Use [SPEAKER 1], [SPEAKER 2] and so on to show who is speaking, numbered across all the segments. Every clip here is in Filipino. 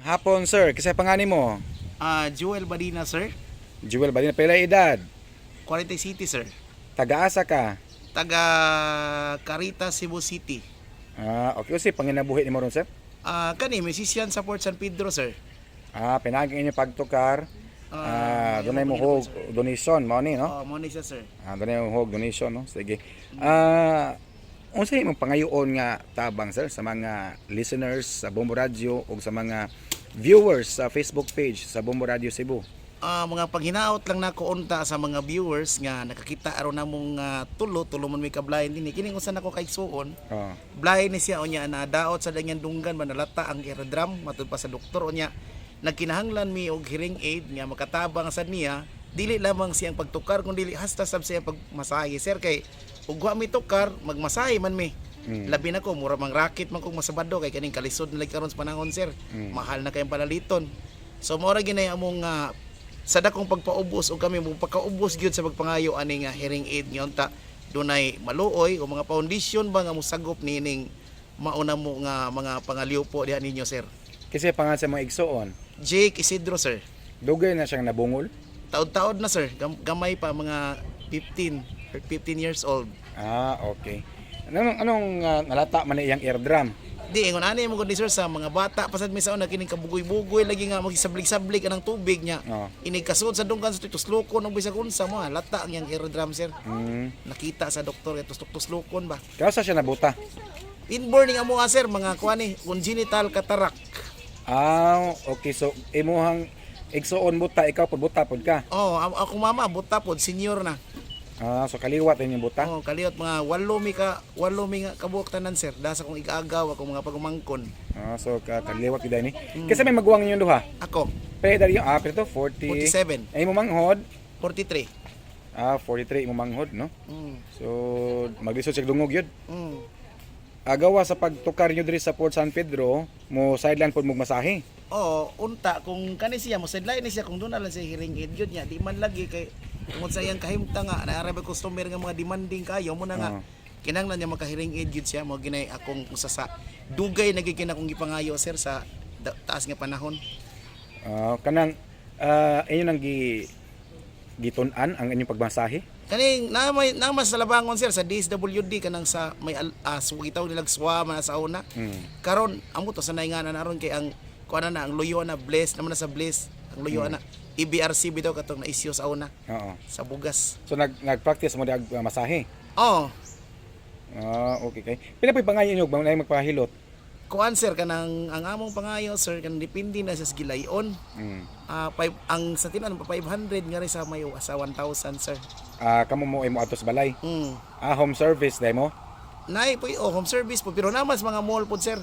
[SPEAKER 1] hapon sir, kasi panganin mo?
[SPEAKER 2] Joel Badina, sir.
[SPEAKER 1] Jewel ba din pila edad?
[SPEAKER 2] 40 City, sir.
[SPEAKER 1] Taga-asa ka?
[SPEAKER 2] Taga Carita, Cebu City.
[SPEAKER 1] Okay kasi panginabuhi ni mo ron sir?
[SPEAKER 2] Kani, musician sa Port San Pedro, sir.
[SPEAKER 1] Pinaging inyo pagtukar. Doon mo
[SPEAKER 2] Panginoon,
[SPEAKER 1] hog donation, mo ni no?
[SPEAKER 2] Mo ni siya, sir.
[SPEAKER 1] Doon mo hog donation no. Sige. Unsay imong pangayoon nga tabang sir sa mga listeners sa Bombo Radio o sa mga viewers sa Facebook page sa Bombo Radio Cebu?
[SPEAKER 2] Mga paghinaot lang nako unta sa mga viewers nga nakakita aron namong tulo man may kablayan dinhi kini usa nako kay suon. Blayan ni siya unya na daot sa danyan dunggan manalata ang eardrum matud pa sa doktor unya nagkinahanglan mi og hearing aid nga makatabang sad niya dili lamang siyang pagtukar kun dili hasta sab siya pagmasahe sir kay ug wa mi tukar magmasahe man mi. Labi na ko mura mang racket man kog masabado kay kaning kalisod na karon sa panahon sir. Mahal na kayong palaliton. So mora ginay among sa dakong pagpaubos o kami mo pagkaubos gyud sa pagpangayo ani nga hearing aid nga unta dunay maluoy o mga foundation ba nga mosagop nining mauna mo nga mga pangaliw po diha ninyo sir.
[SPEAKER 1] Kasi pangalan sa mga igsoon.
[SPEAKER 2] Jake Isidro sir.
[SPEAKER 1] Dugay na siyang nabungol.
[SPEAKER 2] Taod-taod na sir. Gamay pa mga 15 years old.
[SPEAKER 1] Okay. Anong nalata man iyang eardrum?
[SPEAKER 2] Di ingon ani mo gud sir sa mga bata pasad mi sa una kining kabugoy-bugoy lagi nga magisablig-sablig anang tubig nya. Inig kasud sa dunggan sa tuslukon og bisag unsa mo lata ang yang eardrum sir. Nakita sa doktor kay tuslukon ba.
[SPEAKER 1] Kasa siya nabuta?
[SPEAKER 2] Inborn nga mo sir mga kuani congenital cataract.
[SPEAKER 1] Okay, so imuhang igsoon buta, ikaw pud buta pud ka.
[SPEAKER 2] Ako mama buta pod senior na.
[SPEAKER 1] So kaliwat inyong buta?
[SPEAKER 2] Kaliwat mga 8 mi nga kabuok tanan sir. Dasa kong igaagaw ako mga pagumangkon.
[SPEAKER 1] So kaliwat gid ni. Kasi may maguwang inyong duha.
[SPEAKER 2] Ako.
[SPEAKER 1] Pero dari yung pero 40.
[SPEAKER 2] 47.
[SPEAKER 1] Ay mo manghod?
[SPEAKER 2] 43.
[SPEAKER 1] 43 imo manghod no. So maglisod sig dungog yun. Agawa sa pagtukar nyo diri sa Port San Pedro, mo sideline pod mo masahe.
[SPEAKER 2] Unta kung kani siya mo sideline ni siya kung doon na lang siya hearing aid yun niya di man lagi kay tungod sa iyang kahimta nga naarabay customer nga mga demanding kayo mo na nga kinahanglan niya maka-hearing aid gyud siya mo ginay akong usa sa dugay nagiging akong gipangayo sir sa taas nga panahon.
[SPEAKER 1] Kanang inyo nang gitun-an ang inyong pagmasahe?
[SPEAKER 2] Kaning namas sa labangon sir sa DSWD kanang sa may suwitaw nilag suwa sa una. Karon amo to sanay nga na naron kay ang kuana na ang luyo na bless naman na sa bless ang luyo na EBRC bitaw katong na issue sa una. Sa bugas.
[SPEAKER 1] So nag-practice mo di masahe? Okay kay. Pila pa pangayo nyo bang magpahilot?
[SPEAKER 2] Kuan sir kanang ang among pangayo sir kanang depende na sa gilayon. Ang sa tinan pa 500 nga rin sa may sa 1,000 sir.
[SPEAKER 1] Kamo mo imo atos balay. Home service dai mo?
[SPEAKER 2] Nay po home service po pero namas mga mall pod sir.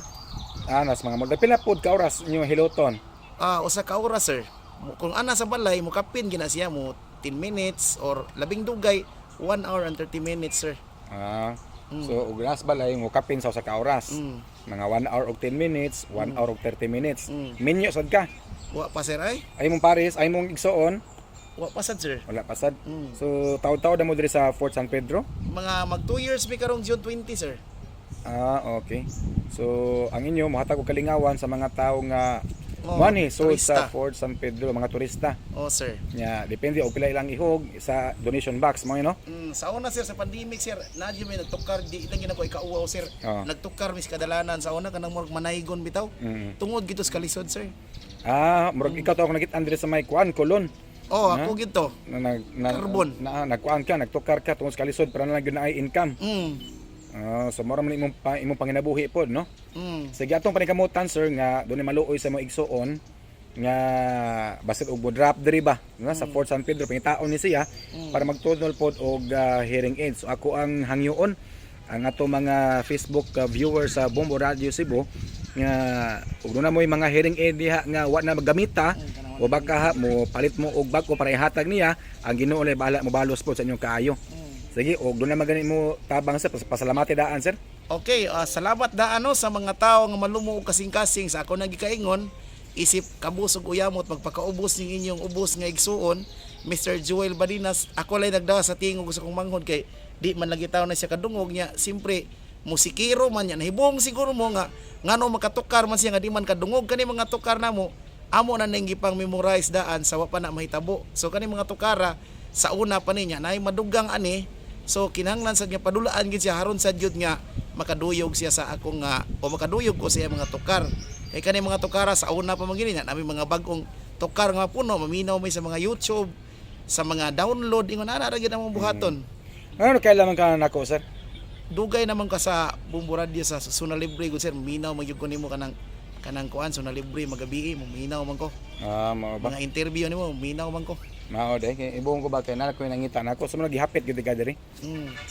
[SPEAKER 1] Nas mga mall. Pila pod ka oras inyo hiloton?
[SPEAKER 2] Usa ka oras sir. Kung ana sa balay mo kapin gina siya mo 10 minutes or labing dugay 1 hour and 30 minutes sir. So ug nas balay mo kapin sa usa ka oras. Mga 1 hour og 10 minutes, 1 hour og 30 minutes. Minyo sad ka? Wa pa sir ay?
[SPEAKER 1] Ay mong pares, ay mong igsoon?
[SPEAKER 2] Wa pa sad sir.
[SPEAKER 1] Wala pa sad. So taud-taud mo diri sa Fort San Pedro?
[SPEAKER 2] Mga mag 2 years mi karong June 20 sir.
[SPEAKER 1] Okay. So ang inyo mohatag og kalingawan sa mga tawo nga so sa Fort San Pedro mga turista.
[SPEAKER 2] Sir.
[SPEAKER 1] Depende og pila ilang ihog sa donation box mo no?
[SPEAKER 2] Sa una sir sa pandemic sir, nadyo may nagtukar di lang gina ko ikauwaw sir. Nagtukar mis kadalanan sa una kanang murag manaygon bitaw. Tungod gito sa kalisod sir.
[SPEAKER 1] Murag ikaw taw nakit-an diri sa may kuan kolon.
[SPEAKER 2] Ako gito.
[SPEAKER 1] Carbon. Nagkuan ka, nagtukar ka tungod sa kalisod para na gyud na ay income. So mura man imong panginabuhi pod no. Sige atong panikamutan sir nga dunay maluoy sa mga igsoon nga basit og drop diri ba sa Fort San Pedro pangitaon ni siya para magtudol pod og hearing aid. So ako ang hangyoon ang ato mga Facebook viewers sa Bombo Radio Cebu nga ug na mo'y mga hearing aid diha nga wa na magamita o baka mo palit mo og bag-o para ihatag niya ang Ginoo lay bahala mo balos pod sa inyong kaayo. Sige, og doon na magani mo tabang sir, pasalamati daan sir.
[SPEAKER 2] Okay, salamat daano sa mga tao nga malumo og kasing-kasing sa ako nagikaingon, isip kabusog uyamot magpakaubos ning inyong ubos nga igsuon, Mr. Joel Badinas. Ako lay nagdawa sa tingog sa kong manghod kay di man lagi tawo na siya kadungog niya. Simpre musikiro man yan hibong siguro mo nga ngano makatukar man siya nga di man kadungog kani mga tukar namo amo na ning gipang memorize daan sa wa pa na mahitabo. So kani mga tukara sa una pa niya nay madugang ani. So kinahanglan sad nga padulaan gid siya haron sad jud nga makaduyog siya sa akong nga o makaduyog ko siya mga tukar. Kay kani mga tukara sa una pa man gini na nami mga bag-ong tukar nga puno maminaw may sa mga YouTube sa mga download ingon ana ra gyud ang buhaton.
[SPEAKER 1] Ano kailangan ka nako sir?
[SPEAKER 2] Dugay naman ka sa Bumbu Radio sa Suna Libre gud sir minaw magyud ko nimo kanang kuan Suna Libre magabi mo minaw man ko.
[SPEAKER 1] Mao ba?
[SPEAKER 2] Mga interview nimo minaw man ko.
[SPEAKER 1] Mao de kay ibuong ko ba kay na ko nangita nako sumunod gihapit gid ka diri.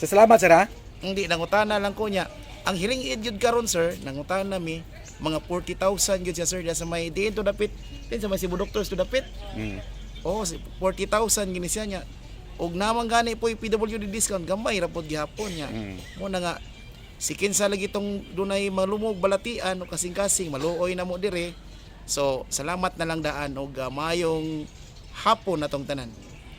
[SPEAKER 1] Sa salamat sir ha.
[SPEAKER 2] Hindi nangutana lang ko niya. Ang hiling jud karon sir nangutana nami mga 40,000 gyud siya sir diya sa may diin to dapit din sa may Cebu Doctors to dapit. Oh 40,000 gini siya niya. Og naman gani po PWD discount gamay ra pod gihapon niya. Mo na nga si kinsa lagi tong dunay malumog balatian o kasing-kasing maluoy na mo dire. So salamat na lang daan og mayong hapon natong tanan.